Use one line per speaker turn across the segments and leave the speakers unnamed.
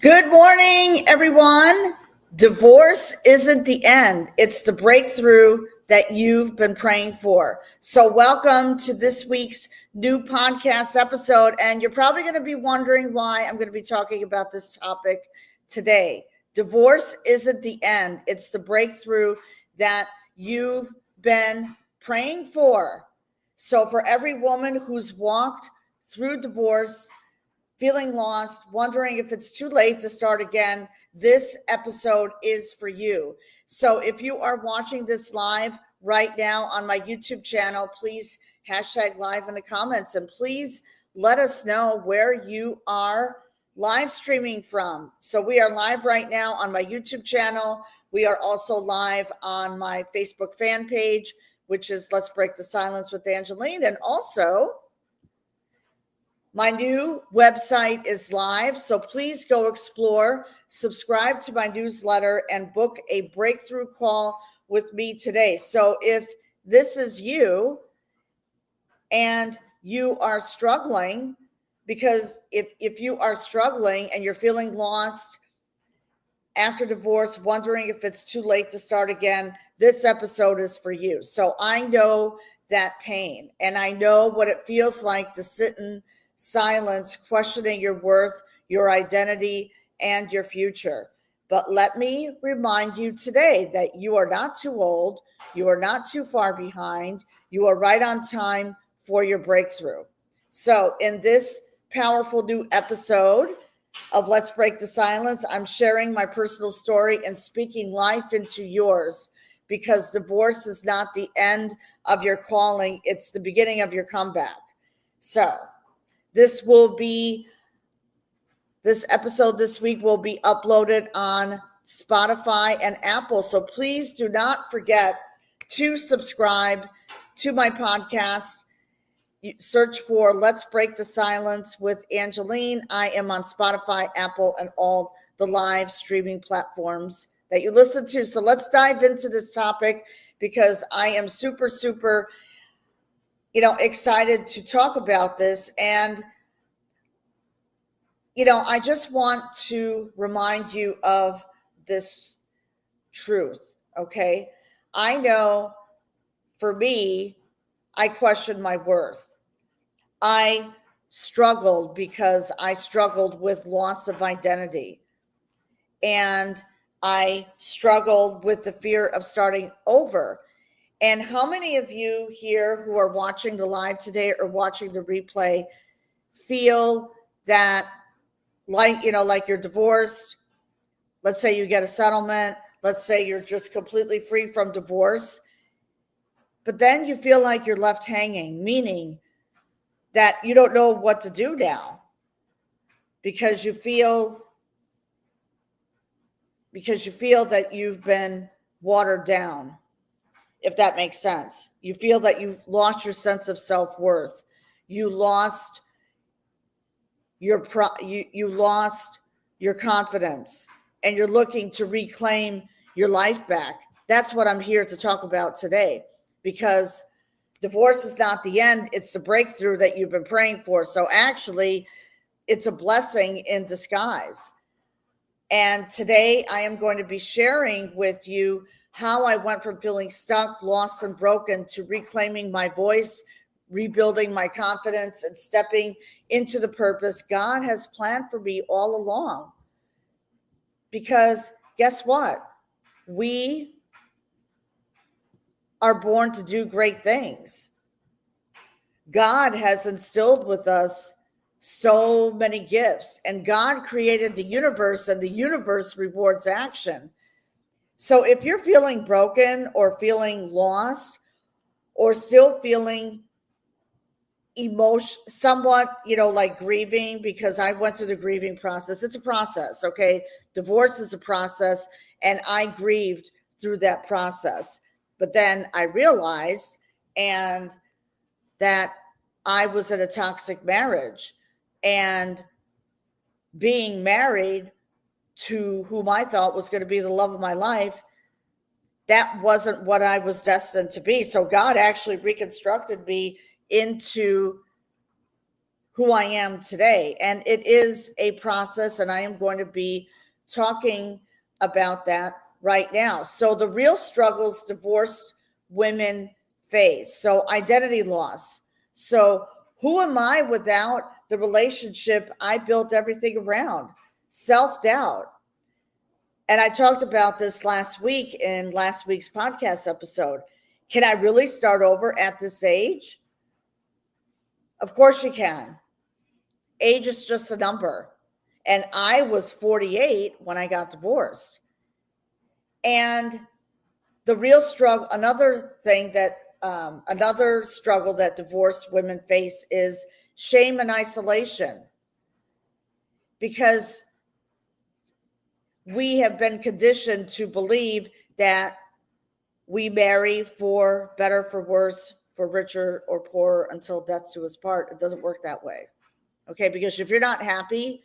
Good morning, everyone. Divorce isn't the end. It's the breakthrough that you've been praying for. So welcome to this week's new podcast episode. And you're probably going to be wondering why I'm going to be talking about this topic today. Divorce isn't the end. It's the breakthrough that you've been praying for. So for every woman who's walked through divorce, feeling lost, wondering if it's too late to start again, this episode is for you. So if you are watching this live right now on my YouTube channel, please hashtag live in the comments and please let us know where you are live streaming from. So we are live right now on my YouTube channel. We are also live on my Facebook fan page, which is Let's Break the Silence with Angeline. And also, my new website is live, so please go explore, subscribe to my newsletter, and book a breakthrough call with me today. So if this is you and you are struggling, because if you are struggling and you're feeling lost after divorce, wondering if it's too late to start again, this episode is for you. So I know that pain, and I know what it feels like to sit in silence, questioning your worth, your identity, and your future. But let me remind you today that you are not too old, you are not too far behind, you are right on time for your breakthrough. So in this powerful new episode of Let's Break the Silence, I'm sharing my personal story and speaking life into yours, because divorce is not the end of your calling, it's the beginning of your comeback. So this episode this week will be uploaded on Spotify and Apple. So please do not forget to subscribe to my podcast. Search for Let's Break the Silence with Angeline. I am on Spotify, Apple, and all the live streaming platforms that you listen to. So let's dive into this topic, because I am super excited to talk about this. And, I just want to remind you of this truth, okay? I know for me, I questioned my worth. I struggled because I struggled with loss of identity. And I struggled with the fear of starting over. And how many of you here who are watching the live today or watching the replay feel that, like you're divorced? Let's say you get a settlement. Let's say you're just completely free from divorce. But then you feel like you're left hanging, meaning that you don't know what to do now, because you feel that you've been watered down. If that makes sense. You feel that you've lost your sense of self-worth. You lost you lost your confidence, and you're looking to reclaim your life back. That's what I'm here to talk about today, because divorce is not the end. It's the breakthrough that you've been praying for. So actually, it's a blessing in disguise. And today I am going to be sharing with you how I went from feeling stuck, lost, and broken to reclaiming my voice, rebuilding my confidence, and stepping into the purpose God has planned for me all along. Because guess what? We are born to do great things. God has instilled with us so many gifts, and God created the universe, and the universe rewards action. So if you're feeling broken or feeling lost or still feeling somewhat, like grieving, because I went through the grieving process. It's a process, okay? Divorce is a process, and I grieved through that process. But then I realized that I was in a toxic marriage, and being married to whom I thought was going to be the love of my life, that wasn't what I was destined to be. So God actually reconstructed me into who I am today. And it is a process, and I am going to be talking about that right now. So the real struggles divorced women face. So identity loss. So who am I without the relationship I built everything around? Self-doubt. And I talked about this last week in last week's podcast episode. Can I really start over at this age? Of course you can. Age is just a number. And I was 48 when I got divorced. And the real struggle, another struggle that divorced women face is shame and isolation. Because we have been conditioned to believe that we marry for better, for worse, for richer or poorer until death do us part. It doesn't work that way. Okay, because if you're not happy,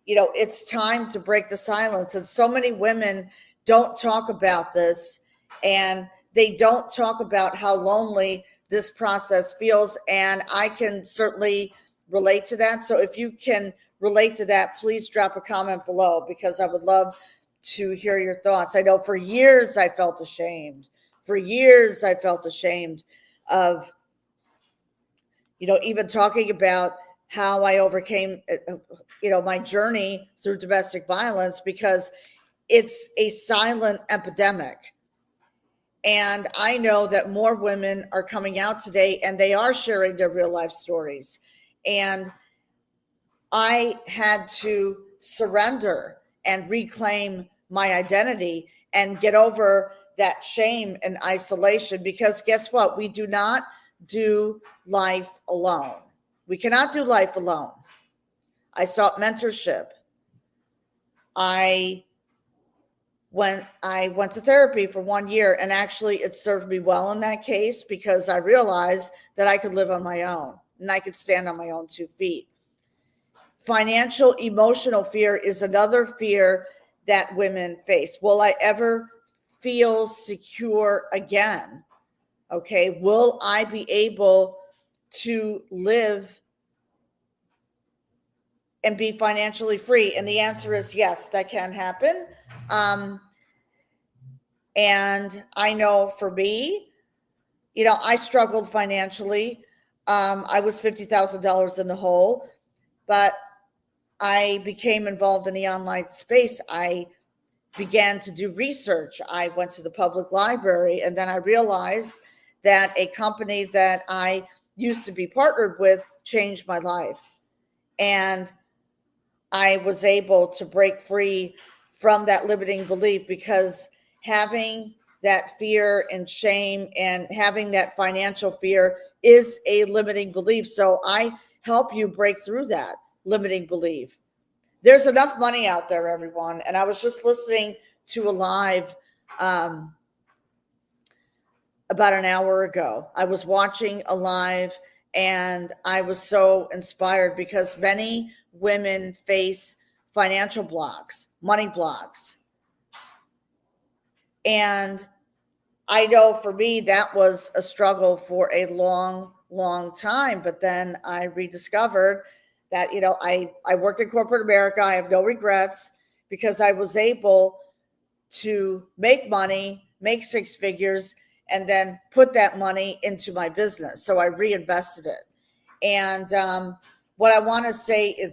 it's time to break the silence. And so many women don't talk about this, and they don't talk about how lonely this process feels. And I can certainly relate to that. So if you can relate to that, please drop a comment below, because I would love to hear your thoughts. I know for years I felt ashamed. For years I felt ashamed of, even talking about how I overcame, my journey through domestic violence, because it's a silent epidemic. And I know that more women are coming out today, and they are sharing their real life stories. And I had to surrender and reclaim my identity and get over that shame and isolation, because guess what? We do not do life alone. We cannot do life alone. I sought mentorship. I went to therapy for 1 year, and actually it served me well in that case, because I realized that I could live on my own and I could stand on my own 2 feet. Financial, emotional fear is another fear that women face. Will I ever feel secure again? Okay. Will I be able to live and be financially free? And the answer is yes, that can happen. And I know for me, I struggled financially. I was $50,000 in the hole, but I became involved in the online space. I began to do research. I went to the public library, and then I realized that a company that I used to be partnered with changed my life. And I was able to break free from that limiting belief, because having that fear and shame and having that financial fear is a limiting belief. So I help you break through that limiting belief. There's enough money out there, everyone. And I was just listening to a live about an hour ago. I was watching a live, and I was so inspired, because many women face financial blocks, money blocks. And I know for me, that was a struggle for a long, long time. But then I rediscovered that, I worked in corporate America. I have no regrets, because I was able to make money, make 6 figures, and then put that money into my business. So I reinvested it. And what I want to say is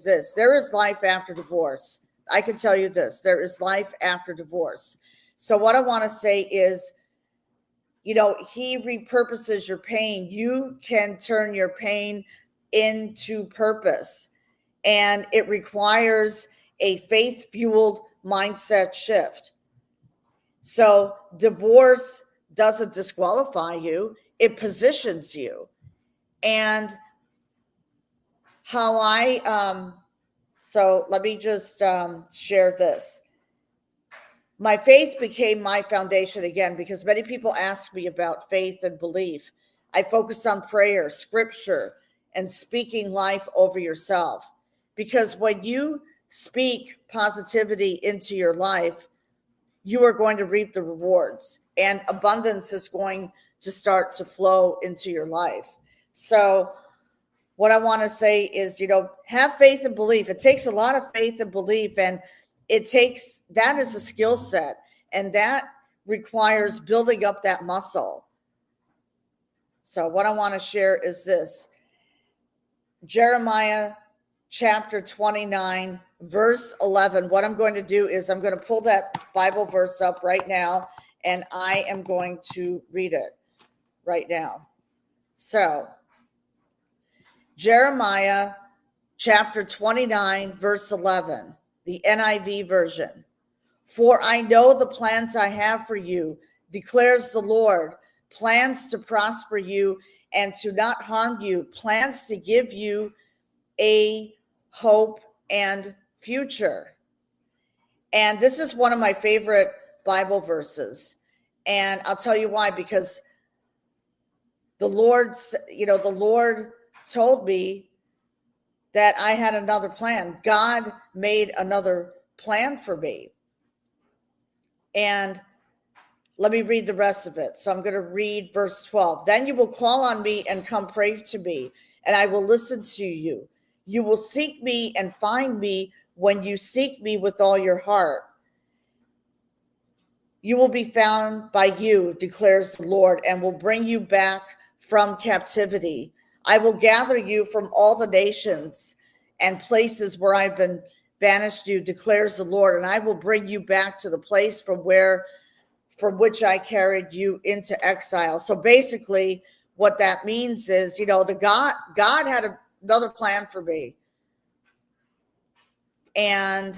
this: there is life after divorce. I can tell you this: there is life after divorce. So what I want to say is, he repurposes your pain. You can turn your pain into purpose, and it requires a faith-fueled mindset shift. So divorce doesn't disqualify you, it positions you. And so let me just share this. My faith became my foundation again, because many people ask me about faith and belief. I focused on prayer, scripture, and speaking life over yourself. Because when you speak positivity into your life, you are going to reap the rewards, and abundance is going to start to flow into your life. So what I want to say is, have faith and belief. It takes a lot of faith and belief, and that is a skill set, and that requires building up that muscle. So what I want to share is this. Jeremiah chapter 29, verse 11. What I'm going to do is I'm going to pull that Bible verse up right now, and I am going to read it right now. So, Jeremiah chapter 29, verse 11, the NIV version. For I know the plans I have for you, declares the Lord, plans to prosper you and to not harm you, plans to give you a hope and future. And this is one of my favorite Bible verses. And I'll tell you why, because the Lord told me that I had another plan. God made another plan for me. And let me read the rest of it. So I'm going to read verse 12. Then you will call on me and come pray to me, and I will listen to you. You will seek me and find me when you seek me with all your heart. You will be found by you, declares the Lord, and will bring you back from captivity. I will gather you from all the nations and places where I've been banished you, declares the Lord, and I will bring you back to the place from which I carried you into exile. So basically, what that means is, God had another plan for me. And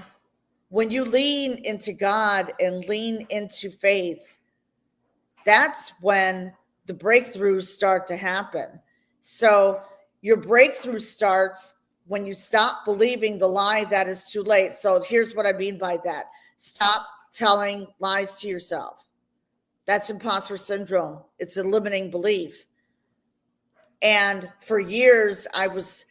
when you lean into God and lean into faith, that's when the breakthroughs start to happen. So your breakthrough starts when you stop believing the lie that is too late. So here's what I mean by that. Stop telling lies to yourself. That's imposter syndrome. It's a limiting belief. And for years, I was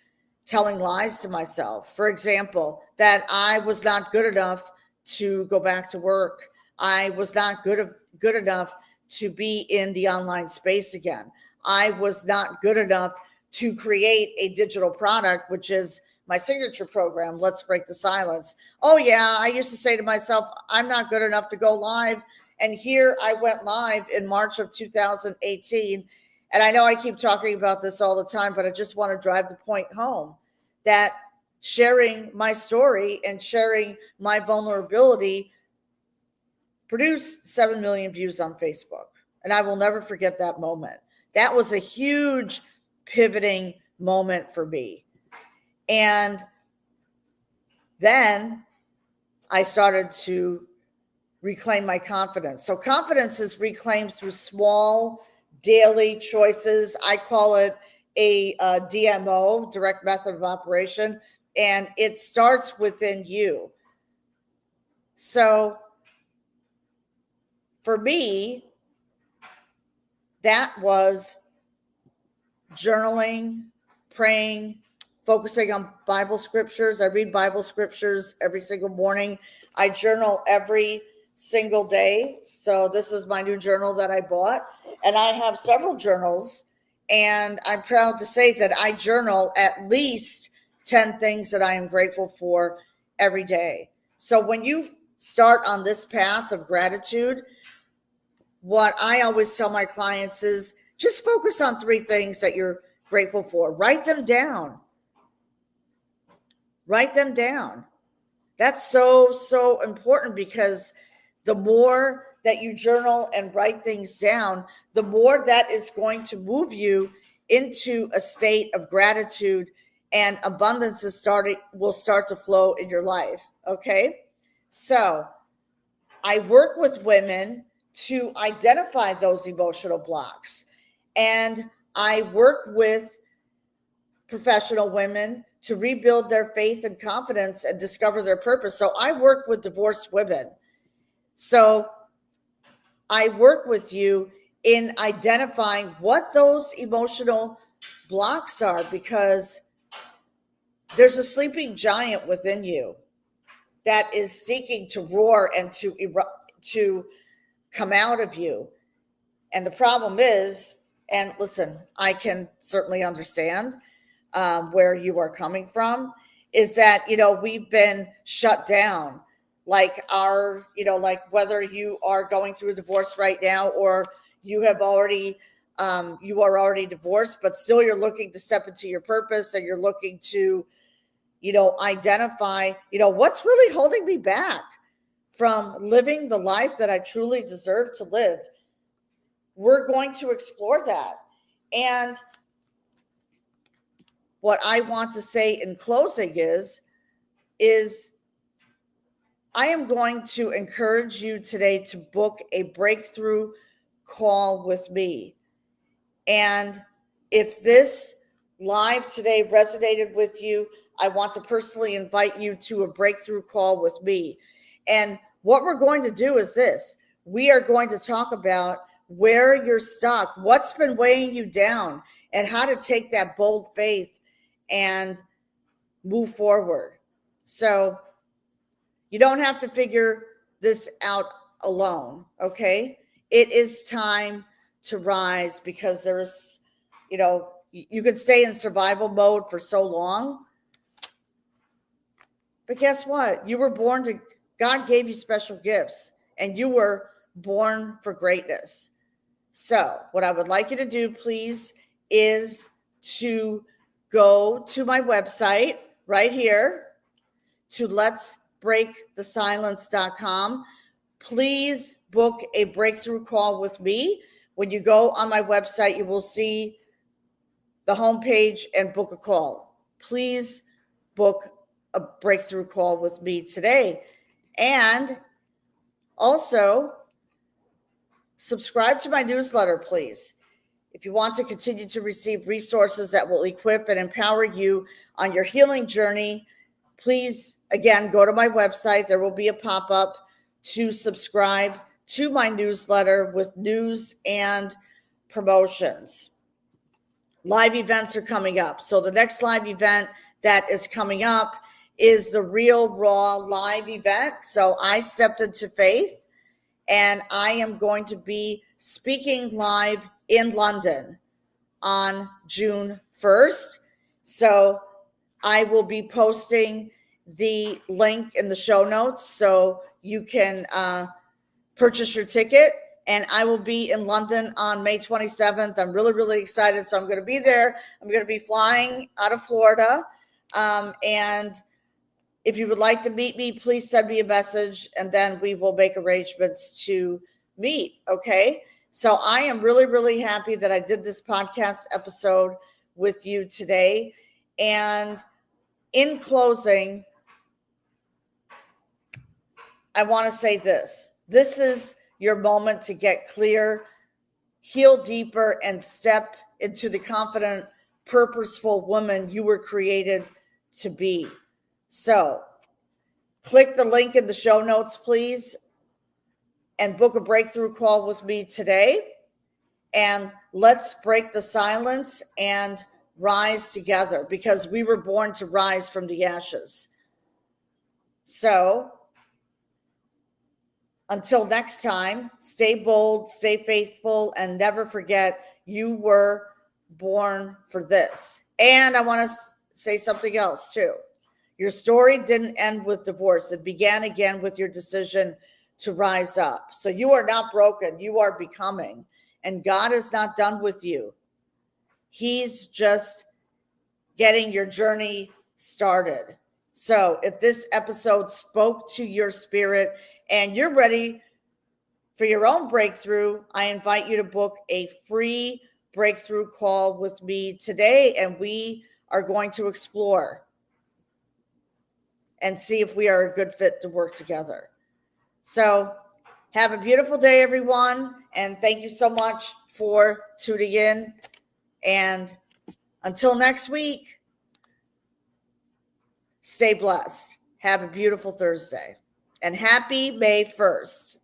telling lies to myself. For example, that I was not good enough to go back to work. I was not good enough to be in the online space again. I was not good enough to create a digital product, which is my signature program, Let's Break the Silence. Oh yeah, I used to say to myself, I'm not good enough to go live. And here I went live in March of 2018. And I know I keep talking about this all the time, but I just want to drive the point home that sharing my story and sharing my vulnerability produced 7 million views on Facebook. And I will never forget that moment. That was a huge pivoting moment for me. And then I started to reclaim my confidence. So confidence is reclaimed through small daily choices. I call it a DMO, direct method of operation, and it starts within you. So for me, that was journaling, praying, focusing on Bible scriptures. I read Bible scriptures every single morning. I journal every single day. So this is my new journal that I bought. And I have several journals. And I'm proud to say that I journal at least 10 things that I am grateful for every day. So when you start on this path of gratitude, what I always tell my clients is just focus on 3 things that you're grateful for. Write them down. Write them down. That's so important, because the more that you journal and write things down, the more that is going to move you into a state of gratitude, and abundance will start to flow in your life. Okay. So I work with women to identify those emotional blocks, and I work with professional women to rebuild their faith and confidence and discover their purpose. So I work with divorced women. So I work with you in identifying what those emotional blocks are, because there's a sleeping giant within you that is seeking to roar and to come out of you. And the problem is And listen, I can certainly understand where you are coming from, is that, we've been shut down. Like like whether you are going through a divorce right now, or you have already, you are already divorced, but still you're looking to step into your purpose, and you're looking to, identify, what's really holding me back from living the life that I truly deserve to live. We're going to explore that. And what I want to say in closing is I am going to encourage you today to book a breakthrough call with me. And if this live today resonated with you, I want to personally invite you to a breakthrough call with me. And what we're going to do is this. We are going to talk about where you're stuck, what's been weighing you down, and how to take that bold faith and move forward. So you don't have to figure this out alone, okay? It is time to rise, because there's, you could stay in survival mode for so long. But guess what? You were born to, God gave you special gifts, and you were born for greatness. So what I would like you to do, please, is to go to my website right here, to letsbreakthesilence.com. Please book a breakthrough call with me. When you go on my website, you will see the homepage and book a call. Please book a breakthrough call with me today. And also, subscribe to my newsletter, please. If you want to continue to receive resources that will equip and empower you on your healing journey, please, again, go to my website. There will be a pop-up to subscribe to my newsletter with news and promotions. Live events are coming up. So the next live event that is coming up is the Real Raw live event. So I stepped into faith, and I am going to be speaking live in London on June 1st. So I will be posting the link in the show notes so you can purchase your ticket. And I will be in London on May 27th. I'm really, really excited. So I'm going to be there. I'm going to be flying out of Florida. And if you would like to meet me, please send me a message, and then we will make arrangements to meet. Okay. So I am really, really happy that I did this podcast episode with you today. And in closing, I want to say this. This is your moment to get clear, heal deeper, and step into the confident, purposeful woman you were created to be. So click the link in the show notes, please, and book a breakthrough call with me today. And let's break the silence and rise together, because we were born to rise from the ashes. So until next time, stay bold, stay faithful, and never forget you were born for this. And I want to say something else too. Your story didn't end with divorce. It began again with your decision to rise up. So you are not broken. You are becoming. And God is not done with you. He's just getting your journey started. So if this episode spoke to your spirit and you're ready for your own breakthrough, I invite you to book a free breakthrough call with me today, and we are going to explore and see if we are a good fit to work together. So have a beautiful day, everyone, and thank you so much for tuning in. And until next week, stay blessed. Have a beautiful Thursday, and happy May 1st.